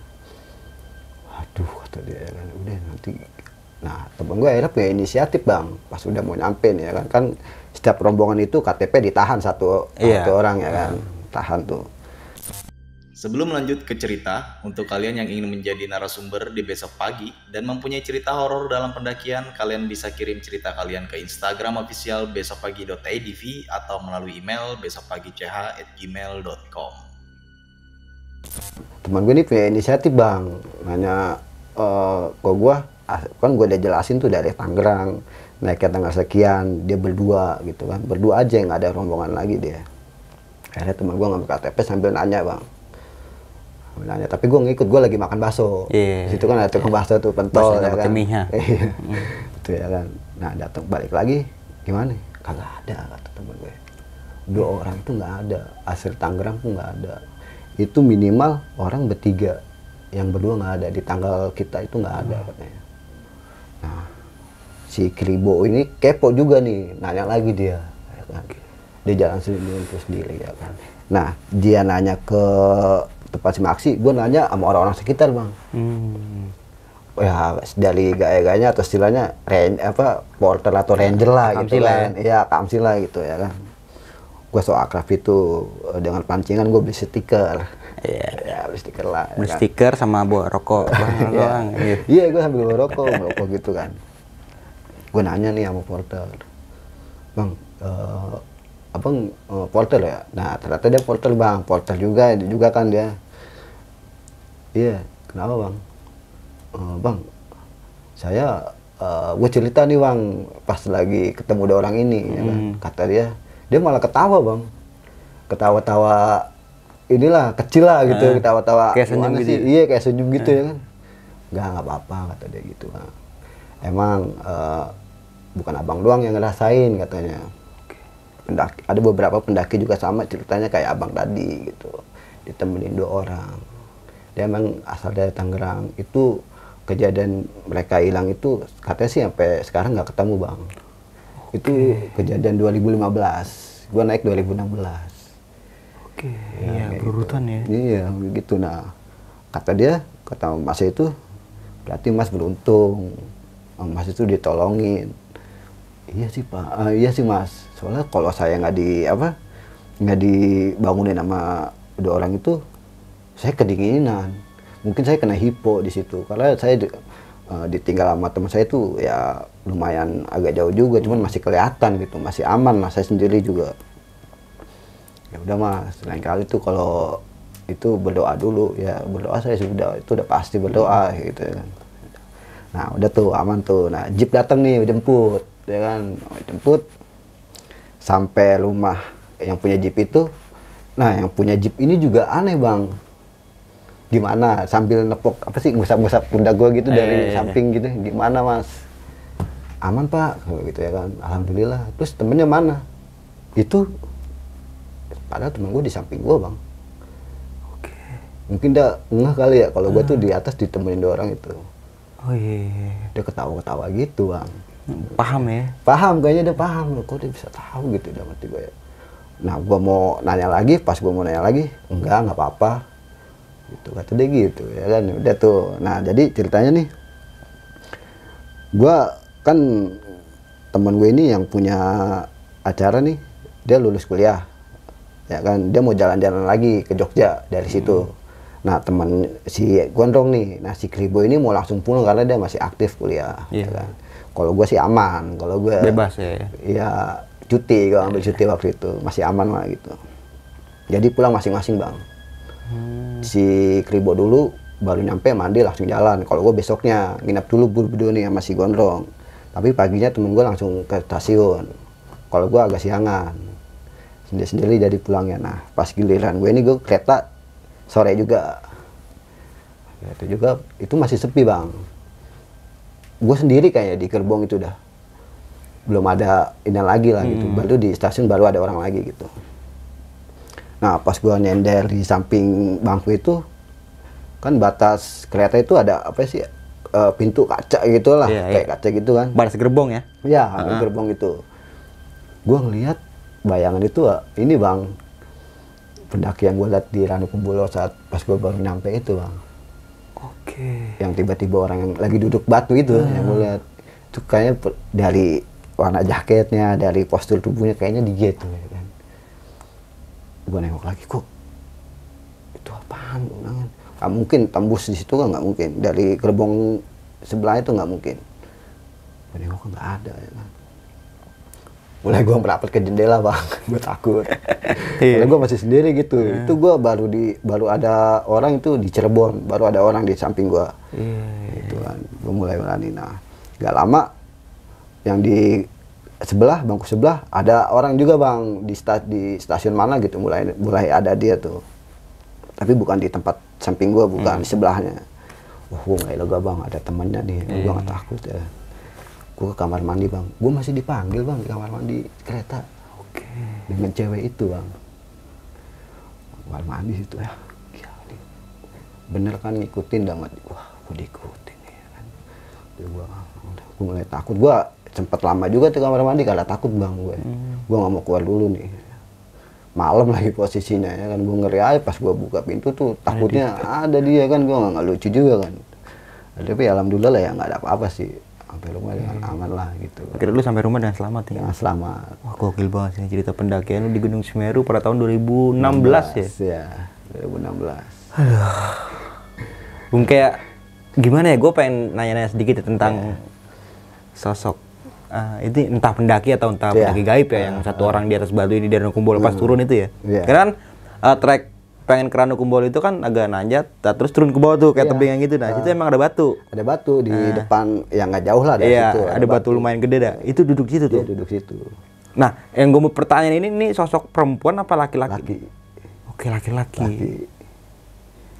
aduh kata dia kan, udah nanti. Nah temen gue akhirnya punya inisiatif bang, pas udah mau nyampe nih ya kan setiap rombongan itu KTP ditahan satu orang ya kan, tahan tuh. Sebelum lanjut ke cerita, untuk kalian yang ingin menjadi narasumber di besok pagi dan mempunyai cerita horor dalam pendakian, kalian bisa kirim cerita kalian ke Instagram official besokpagi.idv atau melalui email besokpagi.ch@gmail.com. Teman gue ini punya inisiatif bang, nanya ke gue, kan gue udah jelasin tuh dari Tangerang, naiknya tanggal sekian, dia berdua gitu kan, berdua aja, nggak ada rombongan lagi dia. Akhirnya teman gue ngambil KTP sambil nanya bang. Nanya, tapi gue ngikut, gue lagi makan bakso. Di situ kan ada tukang bakso tuh, pentol ya kan. Itu ya kan. Nah datang balik lagi, gimana? Kagak ada kata temen gue. 2 orang itu nggak ada, asli Tangerang pun nggak ada. Itu minimal orang bertiga, yang berdua nggak ada, di tanggal kita itu nggak ada katanya. Nah si Kribo ini kepo juga nih, nanya lagi dia, ya kan. Dia jalan sendiri ya kan. Nah dia nanya ke tempat simaksi, gue nanya sama orang-orang sekitar bang. Ya dari gaya-gayanya atau istilahnya porter atau ranger lah gitu kan. Iya kamsila gitu ya kan. Gue so akrab itu dengan pancingan, gue beli stiker. Ya beli stiker lah. Beli stiker sama bawa rokok bang. Iya gue sambil bawa rokok gitu kan. Gue nanya nih sama porter, bang abang porter ya? Nah ternyata dia porter bang, porter juga kan dia. Iya, kenapa bang? Bang, saya gue cerita nih bang, pas lagi ketemu 2 orang ini, ya kan? Kata dia malah ketawa bang, ketawa-tawa inilah kecil lah gitu, ketawa-tawa kayak senyum gitu. Iya kayak senyum gitu ya kan? Nggak apa-apa kata dia gitu bang. Emang bukan abang doang yang ngerasain katanya. Ada beberapa pendaki juga sama ceritanya kayak abang tadi gitu, ditemenin 2 orang. Dia emang asal dari Tangerang. Itu kejadian mereka hilang itu katanya sih sampai sekarang nggak ketemu bang. Itu kejadian 2015, gua naik 2016. Iya berurutan ya. Iya begitu. Nah kata mas itu berarti mas beruntung, mas itu ditolongin. Iya sih pak, iya sih mas. Soalnya kalau saya nggak dibangunin sama 2 orang itu, saya kedinginan. Mungkin saya kena hipo di situ. Karena saya ditinggal sama teman saya itu ya lumayan agak jauh juga, cuman masih kelihatan gitu, masih aman mas. Saya sendiri juga. Ya udah mas, lain kali tuh kalau itu berdoa dulu ya, berdoa saya sudah, itu udah pasti berdoa gitu ya kan. Nah udah tuh aman tuh. Nah jeep datang nih jemput ya kan, jemput sampai rumah yang punya jeep itu. Nah yang punya jeep ini juga aneh bang, gimana sambil nepok apa sih, ngusap-ngusap pundak gue gitu dari samping gitu, gimana mas, aman pak gitu ya kan, alhamdulillah. Terus temennya mana? Itu padahal temen gue di samping gue bang. Mungkin dia ngeh kali ya kalau gue tuh di atas ditemenin 2 orang itu. Dia ketawa-ketawa gitu bang. Paham ya? Paham, kayaknya dia paham. Kok dia bisa tahu gitu dalam hati gue ya. Nah gue mau nanya lagi, pas gue mau nanya lagi, enggak apa-apa gitu, kata dia gitu ya kan. Udah tuh. Nah jadi ceritanya nih, Gua kan temen gue ini yang punya acara nih, dia lulus kuliah, ya kan, dia mau jalan-jalan lagi ke Jogja dari situ. Nah teman si Gondrong nih, nah si Kribo ini mau langsung pulang karena dia masih aktif kuliah. Ya kan? Kalau gue sih aman, kalau gue bebas ya. Iya cuti, gue ambil cuti waktu itu masih aman lah gitu. Jadi pulang masing-masing bang. Si Kribo dulu baru nyampe mandi langsung jalan. Kalau gue besoknya nginap dulu buru-buru nih sama si Gondrong. Tapi paginya temen gue langsung ke stasiun. Kalau gue agak siangan, sendiri-sendiri jadi pulangnya. Nah pas giliran gue ini gue kereta sore juga. Itu juga itu masih sepi bang. Gue sendiri kayaknya di gerbong itu udah belum ada ini lagi lah gitu. Baru di stasiun baru ada orang lagi gitu. Nah pas gue nyender di samping bangku itu kan batas kereta itu ada apa sih, pintu kaca gitu lah, kayak kaca gitu kan. Batas gerbong ya? Ya gerbong itu. Gue ngelihat bayangan itu ini bang, pendaki yang gue lihat di Ranukumbolo saat pas gue baru nyampe itu bang. Oke. Yang tiba-tiba orang yang lagi duduk batu itu yang gue lihat itu kayaknya dari warna jaketnya, dari postur tubuhnya kayaknya dia tuh ya kan. Gue nengok lagi, kok itu apaan bang? Gak mungkin tembus di situ kan, nggak mungkin dari gerbong sebelah itu nggak mungkin. Gue nengok nggak ada ya kan. Mulai gue merapat ke jendela bang, gue takut. Karena gue masih sendiri gitu. Itu gue baru ada orang itu di Cirebon, baru ada orang di samping gue. Itu kan, gue mulai berani. Nah, gak lama yang di sebelah, bangku sebelah ada orang juga bang di stasiun mana gitu, mulai ada dia tuh. Tapi bukan di tempat samping gue, bukan di sebelahnya. Wah, gue mulai lega bang, ada temennya nih, gue gak takut ya. Gue ke kamar mandi bang, gue masih dipanggil bang di kamar mandi kereta. Oke. Dengan cewek itu bang. Kamar mandi situ ya. Bener kan ngikutin damat. Wah, gue diikutin ya kan. Gue mulai takut. Gue sempet lama juga tuh kamar mandi karena takut bang gue. Gue nggak mau keluar dulu nih. Malam lagi posisinya ya kan, gue ngeri aja pas gue buka pintu tuh takutnya ada dia kan, gue nggak lucu juga kan. Tapi alhamdulillah lah ya nggak ada apa-apa sih. Sampai rumah dengan aman lah gitu. Akhirnya lu sampai rumah dengan selamat ya? Dengan selamat. Wah gokil banget sih cerita pendakian lu di Gunung Semeru pada tahun 2016 ya? Ya, 2016. Bung kayak gimana ya, gue pengen nanya-nanya sedikit ya tentang sosok itu entah pendaki atau entah pendaki gaib ya, yang satu orang di atas batu ini di Ranukumbolo pas turun itu ya. Karena kan trek pengen ke Ranukumbolo itu kan agak nanjak, terus turun ke bawah tuh kayak tebing yang gitu. Nah, situ emang ada batu. Ada batu di depan yang nggak jauh lah dari situ. Ada batu lumayan gede dah. Itu duduk situ tuh. Duduk situ. Nah, yang gue mau pertanyaan ini sosok perempuan apa laki-laki? Laki. Oke, laki-laki.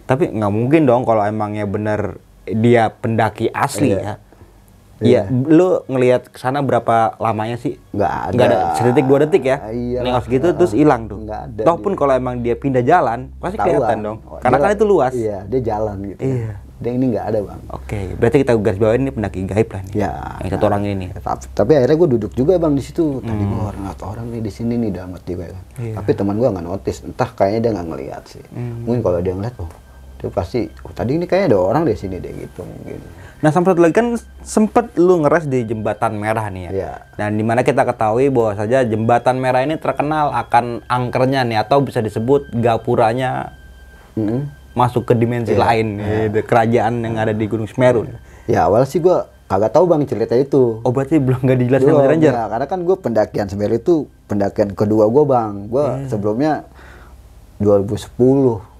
Tapi nggak mungkin dong kalau emangnya bener dia pendaki asli ya. Iya, lu ngelihat ke sana berapa lamanya sih? Nggak ada, sedetik 2 detik ya? Nengok segitu terus hilang tuh. Nggak ada. Toh pun kalau emang dia pindah jalan, pasti kelihatan dong. Karena kan itu luas. Iya, dia jalan gitu. Iya. Dia ini nggak ada bang. Oke, berarti kita garis bawain ini pendaki gaib lah nih. Ya. Yang satu orang ini. Tapi akhirnya gue duduk juga bang di situ. Tadi gue orang nih di sini nih dalam hati gue kan. Tapi teman gue nggak notice. Entah kayaknya dia nggak ngelihat sih. Mungkin kalau dia ngeliat, dia pasti. Tadi ini kayaknya ada orang di sini deh gitu mungkin. Nah, sampai lagi kan sempet lu ngeres di Jembatan Merah nih ya. Iya. Dan dimana kita ketahui bahwa saja Jembatan Merah ini terkenal akan angkernya nih, atau bisa disebut gapuranya masuk ke dimensi lain, gitu, kerajaan yang ada di Gunung Semeru. Ya awal sih gue kagak tahu bang cerita itu. Oh berarti belum nggak dijelaskan sama Ranger? Ya, karena kan gue pendakian Semeru itu pendakian kedua gue bang. Gue sebelumnya 2010.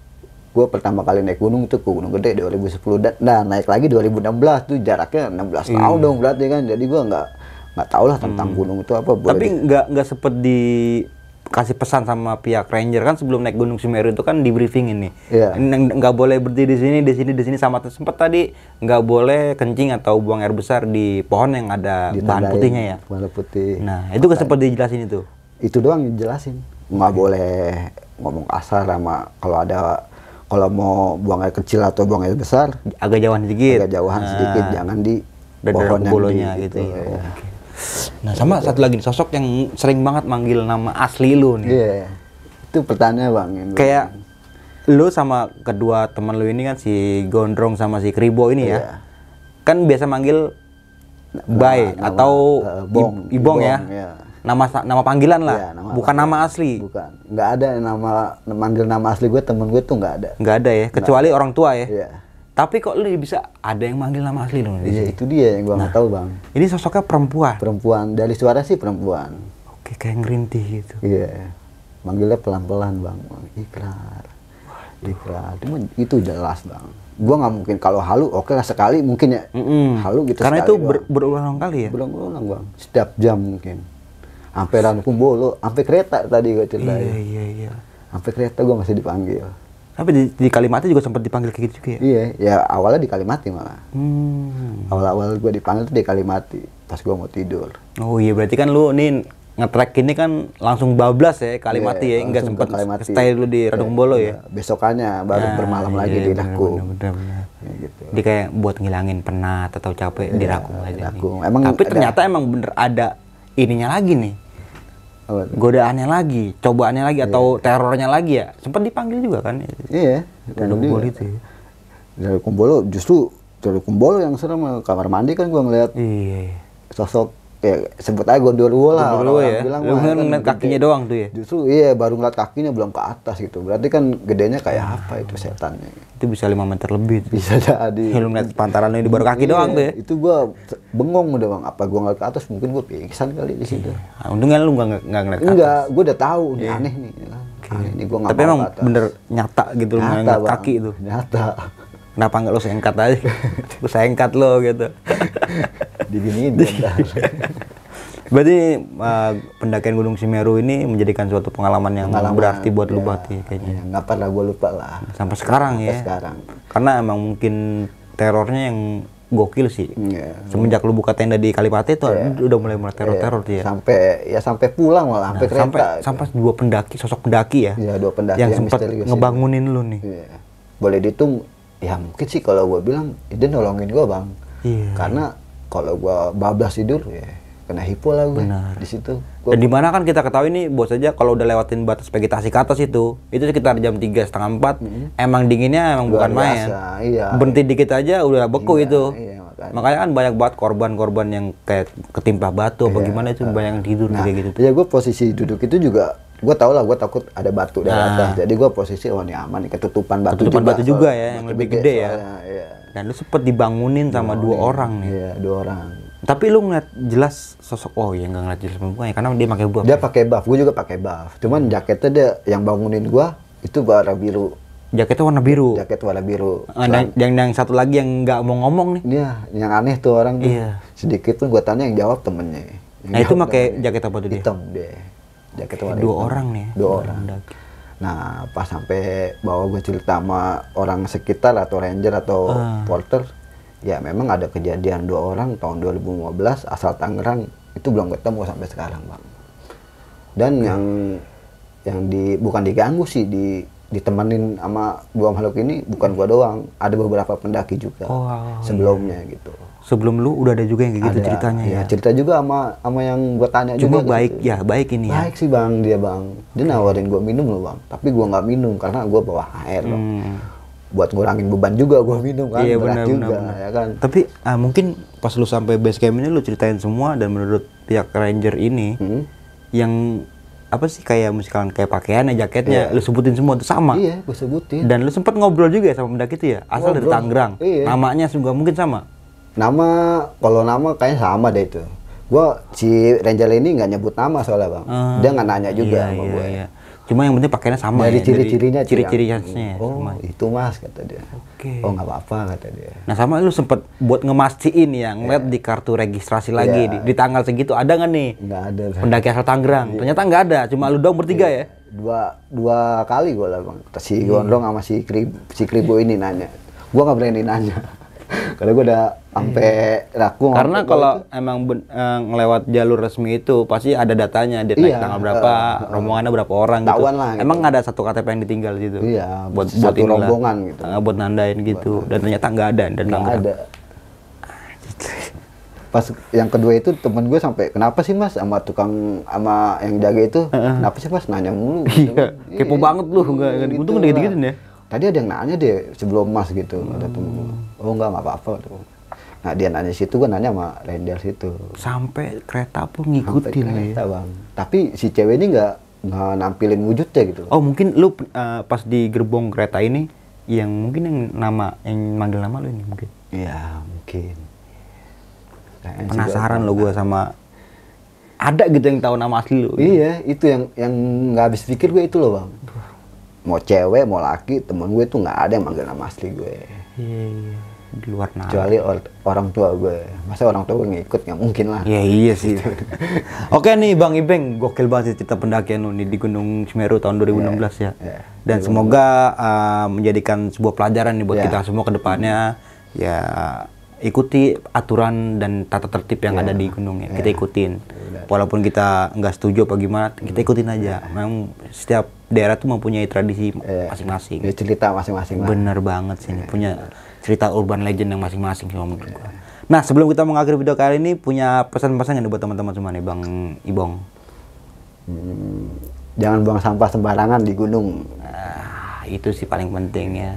Gue pertama kali naik gunung itu ke Gunung Gede 2010 dan naik lagi 2016 tuh jaraknya 16 tahun dong berarti kan. Jadi gue nggak tahu lah tentang gunung itu apa. Tapi nggak sempet dikasih pesan sama pihak Ranger kan sebelum naik Gunung Semeru itu kan di briefing ini. Iya. Nggak boleh berdiri di sini sama sempet tadi nggak boleh kencing atau buang air besar di pohon yang ada bahan putihnya ya. Bahan putih. Nah itu nggak sempet dijelasin itu. Itu doang dijelasin. Nggak boleh ngomong kasar sama kalau mau buang air kecil atau buang air besar agak jauhan sedikit. Jangan di pohon yang gitu ya. Okay. Nah sama satu lagi sosok yang sering banget manggil nama asli lu nih. Iya. Itu pertanyaan bang. Kayak lu sama kedua teman lu ini kan si Gondrong sama si Kribo ini ya. Kan biasa manggil Bay nama, atau Bong, Ibong ya. ya. Nama panggilan lah. Iya, Bukan nama asli. Bukan. Nggak ada manggil nama asli gue, temen gue tuh nggak ada. Nggak ada ya, kecuali orang tua ya. Iya. Tapi kok lu bisa ada yang manggil nama asli lu? Iya, itu dia yang gue nggak tahu bang. Ini sosoknya perempuan. Perempuan, dari suara sih perempuan. Oke, kayak ngerintih gitu. Iya. Manggilnya pelan-pelan bang. Ikrar. Cuman itu jelas bang. Gua nggak mungkin kalau halu, oke lah sekali mungkin ya. Halu gitu. Karena sekali itu berulang kali ya. Berulang bang. Setiap jam mungkin. Sampai Rankumbolo, sampai kereta tadi gue ceritain. Iya. Sampai kereta gua masih dipanggil. Tapi di Kalimantan juga sempat dipanggil kayak gitu juga ya. Iya, ya awalnya di Kalimati malah. Awal-awal gua dipanggil tuh di Kalimati. Pas gua mau tidur. Oh iya, berarti kan lu nih nge-track ini kan langsung bablas ya Kalimati ya, enggak langsung sempat ke Kalimati. stay dulu di Rankumbolo ya. Besokannya baru bermalam lagi di Rakung. Bener. Ya, gitu. Jadi kayak buat ngilangin penat atau capek di Rakung aja nih. Rakung. Emang Tapi ternyata emang bener ada ininya lagi nih. Apa tuh? Godaannya lagi, cobaannya lagi atau terornya lagi ya. Sempat dipanggil juga kan. Iya. Rankumbolo itu ya. Dari Kumbolo justru dari Kumbolo yang serem, kamar mandi kan gua ngeliat Iya. sosok ya sebut aja gondorwo lah. Gondorwo orang-orang ya. bilang Lu mah, kan kan ngeliat gede. kakinya doang tuh ya. Justru iya baru ngeliat kakinya belum ke atas gitu. Berarti kan gedenya kayak apa itu setannya. Itu bisa 5 meter lebih tuh. Bisa jadi. Ya, lu ngeliat pantaran ini baru kaki Iya, doang tuh ya. Itu gua bengong udah bang. Apa gua ngeliat ke atas mungkin gua pingsan kali di situ. Nah, untungnya lu nggak ngeliat ke atas. Enggak, gua udah tahu ini aneh nih. Ya kan? Aneh nih gua nggak Tapi mau emang ke atas. bener nyata gitu lu Nyata, ngeliat Bang. kaki itu. Nyata. Kenapa nggak lu sengkat aja? Lu sengkat lo gitu. Diginiin bentar. Berarti pendakian Gunung Semeru ini menjadikan suatu pengalaman yang berarti buat lu berarti kayaknya. Ya, nggak pernah gue lupa lah. Sampai sekarang Sampai ya. sekarang. Karena emang mungkin terornya yang gokil sih. Iya. Semenjak lu buka tenda di Kalipati itu udah mulai teror tuh ya. Sampai pulang malah, sampai kereta. Sampai dua pendaki, sosok pendaki ya. Iya, dua pendaki yang sempat misterius ngebangunin lu nih. Iya. Boleh dihitung, ya mungkin sih kalau gue bilang, dia nolongin gue bang. Iya. Karena kalau gue bablas tidur, ya kena hipo lah gue. Benar. Di situ. Dan di mana kan kita ketahui nih, bos aja kalau udah lewatin batas vegetasi ke atas itu sekitar jam 3:30, 4, emang dinginnya emang Luar bukan main. biasa, iya. Berhenti dikit aja udah beku itu. Iya, makanya kan banyak banget korban-korban yang kayak ketimpa batu apa gimana itu banyak yang tidur kayak gitu. Ya gue posisi duduk itu juga, gue tau lah gue takut ada batu dari atas. Jadi gue posisi, oh ini aman nih, ketutupan batu juga ya, yang lebih gede ya. Iya. Dan lu sempet dibangunin sama 2 orang nih. Iya, 2 orang. Tapi lu ngeliat jelas sosok, oh ya nggak ngeliat jelas perempuan ya, karena dia pakai buff. Dia pakai buff, gue juga pakai buff. Cuman jaketnya dia yang bangunin gue itu warna biru. Jaketnya warna biru. Jaket warna biru. Yang satu lagi yang nggak mau ngomong nih. Iya, yang aneh tuh orang tuh. Iya. Sedikit pun gue tanya yang jawab temennya. Nah itu pakai jaket apa tuh dia? Hitam dia. Jaket warna 2 hitam. orang nih. 2 orang. Pendaki. Nah pas sampai bawa gue cerita sama orang sekitar atau ranger atau porter, ya memang ada kejadian 2 orang tahun 2015 asal Tangerang itu belum ketemu sampai sekarang bang. Dan yang bukan diganggu sih, ditemenin sama 2 makhluk ini bukan gua doang, ada beberapa pendaki juga sebelumnya gitu. Sebelum lu udah ada juga yang kayak gitu ceritanya ya. Cerita juga sama yang gua tanya Cuma juga. baik gitu. ya, baik ini ya. Baik sih bang dia bang. Dia nawarin gua minum loh bang, tapi gua nggak minum karena gua bawa air bang. Buat ngurangin beban juga gua minum kan, Iya, berat benar. ya kan. Tapi mungkin pas lu sampai base camp ini lu ceritain semua, dan menurut pihak ranger ini yang apa sih kayak misalkan kayak pakaiannya, jaketnya, lu sebutin semua itu sama. Iya, gua sebutin. Dan lu sempat ngobrol juga ya sama pendaki itu ya, asal dari Ngobrol. Tangerang. Iya. Namanya juga mungkin sama. Kalau nama kayaknya sama deh itu. Gua si ranger ini nggak nyebut nama soalnya bang. Dia nggak nanya juga sama gua. Iya. Cuma yang penting pakaiannya sama Dari ya. ciri-cirinya, ciri-ciri yang, khasnya. oh sama. itu mas kata dia. Oke. Oh nggak apa-apa kata dia. Nah sama lu sempet buat ngemastiin ya, ngeliat di kartu registrasi lagi di tanggal segitu ada nggak nih Nggak ada. pendaki asal Tangerang? Ternyata nggak ada, cuma lu doang bertiga ya. Dua kali gua lah bang. Si Gondrong sama si Kribo ini nanya. Gua nggak berani nanya. Karena gua udah sampai ragu. Karena kalau emang ngelewat jalur resmi itu pasti ada datanya, dia naik tanggal berapa, rombongannya berapa orang gitu. Tahuan lah, gitu. Emang nggak ada satu KTP yang ditinggal gitu. Iya, buat satu inilah, rombongan gitu. buat nandain gitu. Dan ternyata nggak ada dan nggak Tangerang. ada. Pas yang kedua itu temen gue sampai kenapa sih mas sama tukang sama yang jaga itu kenapa sih mas nanya mulu gitu. Iya, kepo banget lu, nggak untung udah gitu-gitu ya. Tadi ada yang nanya deh sebelum mas gitu, ada temen gue. Oh nggak apa-apa tuh. Nah dia nanya situ, gue nanya sama Rendel situ. Sampai kereta pun Sampai ngikutin ya. kereta, Bang. Tapi si cewek ini nggak nampilin wujudnya gitu. Oh mungkin lu pas di gerbong kereta ini yang mungkin yang manggil nama lu ini mungkin. Iya mungkin. Kayaknya sih Penasaran gua- lo gue sama ada gitu yang tahu nama asli lu. Iya, itu yang nggak habis pikir gue itu loh, Bang. Mau cewek, mau laki, temen gue tuh nggak ada yang manggil nama asli gue. Iya, di luar nalar. Kecuali orang tua gue. Masa orang tua gue ngikut, nggak mungkin lah. Ya iya sih. Oke nih Bang Ibeng, gokil banget sih cerita pendakian lu nih di Gunung Semeru tahun 2016 ya. Iya. Dan semoga menjadikan sebuah pelajaran nih buat Iya. kita semua ke depannya. Ya ikuti aturan dan tata tertib yang ada di gunung ya. Kita ikutin. Walaupun kita nggak setuju apa gimana, kita ikutin aja. Memang setiap daerah tuh mempunyai tradisi masing-masing. Ya, cerita masing-masing lah. Bener banget sih ini punya cerita urban legend yang masing-masing sama menurut gua. Nah sebelum kita mengakhiri video kali ini punya pesan-pesan nggak nih buat teman-teman semua nih Bang Ibong? Jangan buang sampah sembarangan di gunung. Nah, itu sih paling penting ya.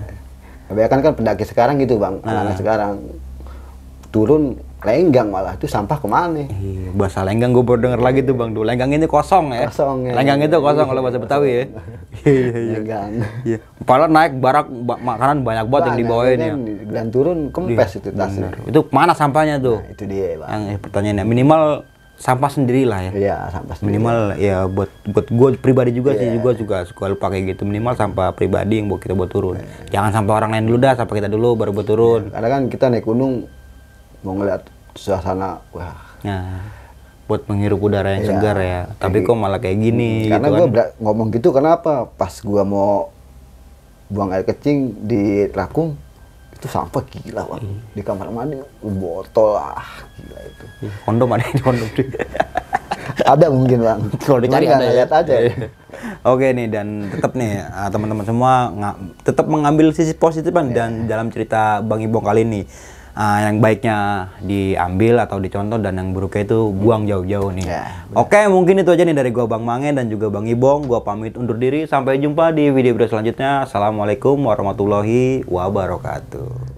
Kebanyakan kan pendaki sekarang gitu, Bang. Anak-anak sekarang turun lenggang malah, itu sampah kemana? Iya, bahasa lenggang gue baru denger lagi tuh Bang. Duh, lenggang ini kosong ya. Kosong, ya. Lenggang itu kosong kalau bahasa Betawi ya. Iya. Lenggang. Iya. Padahal naik makanan banyak banget yang dibawain ya. Dan turun kempes itu tasnya. Bener. Itu mana sampahnya tuh? Nah, itu dia, Bang. Yang pertanyaannya minimal sampah sendirilah ya. Iya, sampah sendiri. Minimal ya buat gue pribadi juga sih juga suka lupa kayak gitu. Minimal sampah pribadi yang buat kita buat turun. Jangan sampah orang lain dulu dah, sampah kita dulu baru buat turun. Karena kan kita naik gunung mau ngeliat suasana, wah. Nah, buat menghirup udara yang Iya. segar ya. Tapi kok malah kayak gini Karena gitu gue kan. ngomong gitu kenapa? Pas gue mau buang air kecing di rakung, itu sampah gila, Bang. Di kamar mandi botol gila itu. Ih, kondom ada di kondom. Ada mungkin, Bang. Kalau dicari Cuman ada nggak ya. lihat aja. Oke nih, dan tetap nih teman-teman semua tetap mengambil sisi positif dan dalam cerita Bang Ibong kali ini yang baiknya diambil atau dicontoh dan yang buruknya itu buang jauh-jauh nih. Ya, Oke, mungkin itu aja nih dari gua Bang Mange dan juga Bang Ibong. Gua pamit undur diri, sampai jumpa di video-video selanjutnya. Assalamualaikum warahmatullahi wabarakatuh.